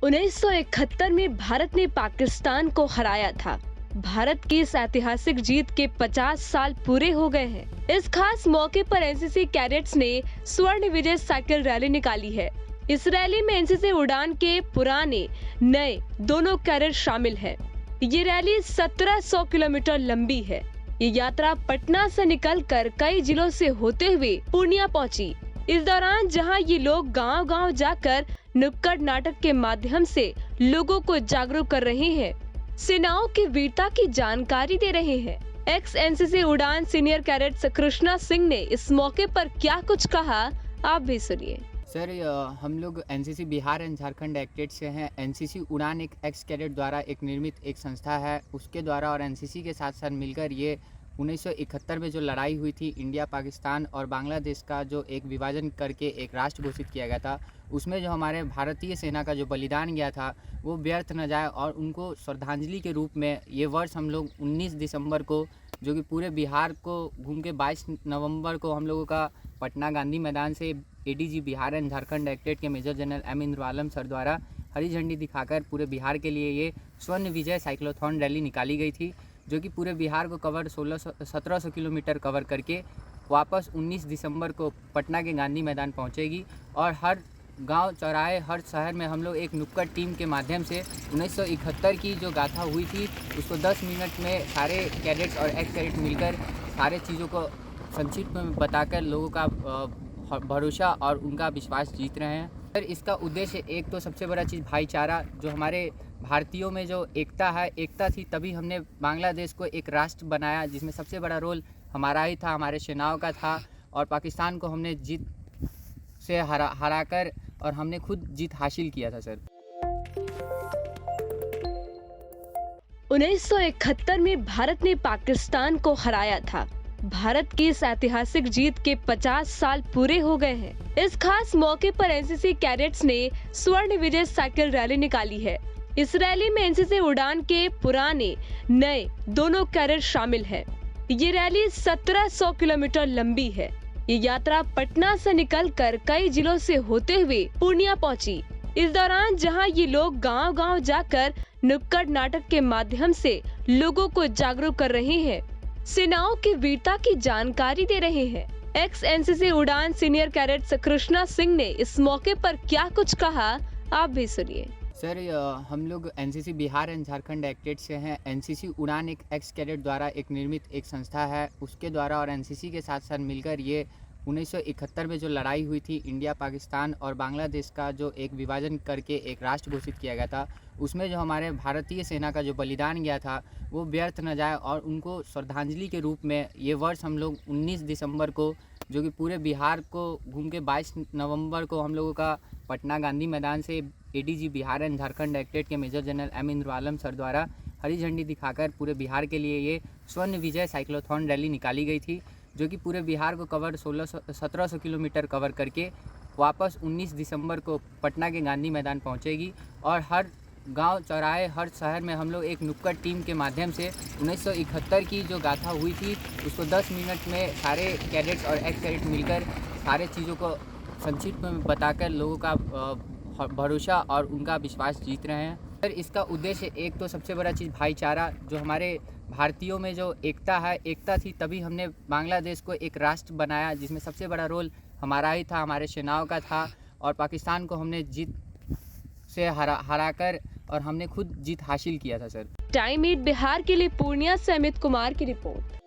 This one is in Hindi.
1971 में भारत ने पाकिस्तान को हराया था। भारत की इस ऐतिहासिक जीत के 50 साल पूरे हो गए हैं। इस खास मौके पर एनसीसी कैडेट्स ने स्वर्ण विजय साइकिल रैली निकाली है। इस रैली में एनसीसी उड़ान के पुराने नए दोनों कैडेट शामिल हैं। ये रैली 1700 किलोमीटर लंबी है। ये यात्रा पटना से निकलकर कई जिलों से होते हुए पूर्णिया पहुंची। इस दौरान जहां ये लोग गांव-गांव जाकर नुक्कड़ नाटक के माध्यम से लोगों को जागरूक कर रहे हैं, सेनाओं की वीरता की जानकारी दे रहे हैं। एक्स एनसीसी उड़ान सीनियर कैडेट कृष्णा सिंह ने इस मौके पर क्या कुछ कहा, आप भी सुनिए। सर, हम लोग NCC Bihar and Jharkhand acted से हैं। एनसीसी उड़ान एक एक्स कैडेट द्वारा एक निर्मित एक संस्था है। उसके द्वारा और एनसीसी के साथ साथ मिलकर ये 1971 में जो लड़ाई हुई थी इंडिया पाकिस्तान और बांग्लादेश का, जो एक विभाजन करके एक राष्ट्र घोषित किया गया था, उसमें जो हमारे भारतीय सेना का जो बलिदान गया था वो व्यर्थ न जाए और उनको श्रद्धांजलि के रूप में ये वर्ष हम लोग 19 दिसंबर को, जो कि पूरे बिहार को घूम के 22 नवंबर को हम लोगों का पटना गांधी मैदान से ADG Bihar and Jharkhand acted के मेजर जनरल एम इंद्रवालम सर द्वारा हरी झंडी दिखाकर पूरे बिहार के लिए ये स्वर्ण विजय साइक्लोथॉन रैली निकाली गई थी, जो कि पूरे बिहार को 1700 किलोमीटर कवर करके वापस 19 दिसंबर को पटना के गांधी मैदान पहुंचेगी। और हर गांव चौराहे, हर शहर में हम लोग एक नुक्कड़ टीम के माध्यम से 1971 की जो गाथा हुई थी उसको 10 मिनट में सारे कैडेट्स और एक्स कैडेट मिलकर सारे चीज़ों को संक्षिप्त में बताकर लोगों का भरोसा और उनका विश्वास जीत रहे हैं। सर, इसका उद्देश्य एक तो सबसे बड़ा चीज़ भाईचारा, जो हमारे भारतीयों में जो एकता है, एकता थी तभी हमने बांग्लादेश को एक राष्ट्र बनाया, जिसमें सबसे बड़ा रोल हमारा ही था, हमारे सेनाओं का था। और पाकिस्तान को हमने जीत से हराकर और हमने खुद जीत हासिल किया था। सर, 1971 में भारत ने पाकिस्तान को हराया था। भारत की इस ऐतिहासिक जीत के 50 साल पूरे हो गए हैं। इस खास मौके पर एनसीसी कैडेट्स ने स्वर्ण विजय साइकिल रैली निकाली है। इस रैली में एनसीसी उड़ान के पुराने नए दोनों कैडेट शामिल हैं। ये रैली 1700 किलोमीटर लंबी है। ये यात्रा पटना से निकलकर कई जिलों से होते हुए पूर्णिया पहुंची। इस दौरान जहां ये लोग गांव-गांव जाकर नुक्कड़ नाटक के माध्यम से लोगों को जागरूक कर रहे हैं, सेनाओं की वीरता की जानकारी दे रहे हैं। एक्स एनसीसी उड़ान सीनियर कैडेट कृष्णा सिंह ने इस मौके पर क्या कुछ कहा, आप भी सुनिए। सर, हम लोग NCC Bihar and Jharkhand acted से हैं। एनसीसी उड़ान एक एक्स कैडेट द्वारा एक निर्मित एक संस्था है। उसके द्वारा और एनसीसी के साथ साथ मिलकर ये 1971 में जो लड़ाई हुई थी इंडिया पाकिस्तान और बांग्लादेश का, जो एक विभाजन करके एक राष्ट्र घोषित किया गया था, उसमें जो हमारे भारतीय सेना का जो बलिदान गया था वो व्यर्थ न जाए और उनको श्रद्धांजलि के रूप में ये वर्ष हम लोग 19 दिसंबर को, जो कि पूरे बिहार को घूम के 22 नवंबर को हम लोगों का पटना गांधी मैदान से ADG Bihar and Jharkhand acted के मेजर जनरल एम इंद्रवालम सर द्वारा हरी झंडी दिखाकर पूरे बिहार के लिए ये स्वर्ण विजय साइक्लोथॉन रैली निकाली गई थी, जो कि पूरे बिहार को 1700 किलोमीटर कवर करके वापस 19 दिसंबर को पटना के गांधी मैदान पहुंचेगी। और हर गांव चौराहे, हर शहर में हम लोग एक नुक्कड़ टीम के माध्यम से 1971 की जो गाथा हुई थी उसको 10 मिनट में सारे कैडेट्स और एक्स कैडेट मिलकर सारे चीज़ों को संक्षिप्त में बताकर लोगों का भरोसा और उनका विश्वास जीत रहे हैं। सर, इसका उद्देश्य एक तो सबसे बड़ा चीज़ भाईचारा, जो हमारे भारतीयों में जो एकता है, एकता थी तभी हमने बांग्लादेश को एक राष्ट्र बनाया, जिसमें सबसे बड़ा रोल हमारा ही था, हमारे सेनाओं का था। और पाकिस्तान को हमने जीत से हराकर और हमने खुद जीत हासिल किया था। सर, टाइम 8 बिहार के लिए पूर्णिया से अमित कुमार की रिपोर्ट।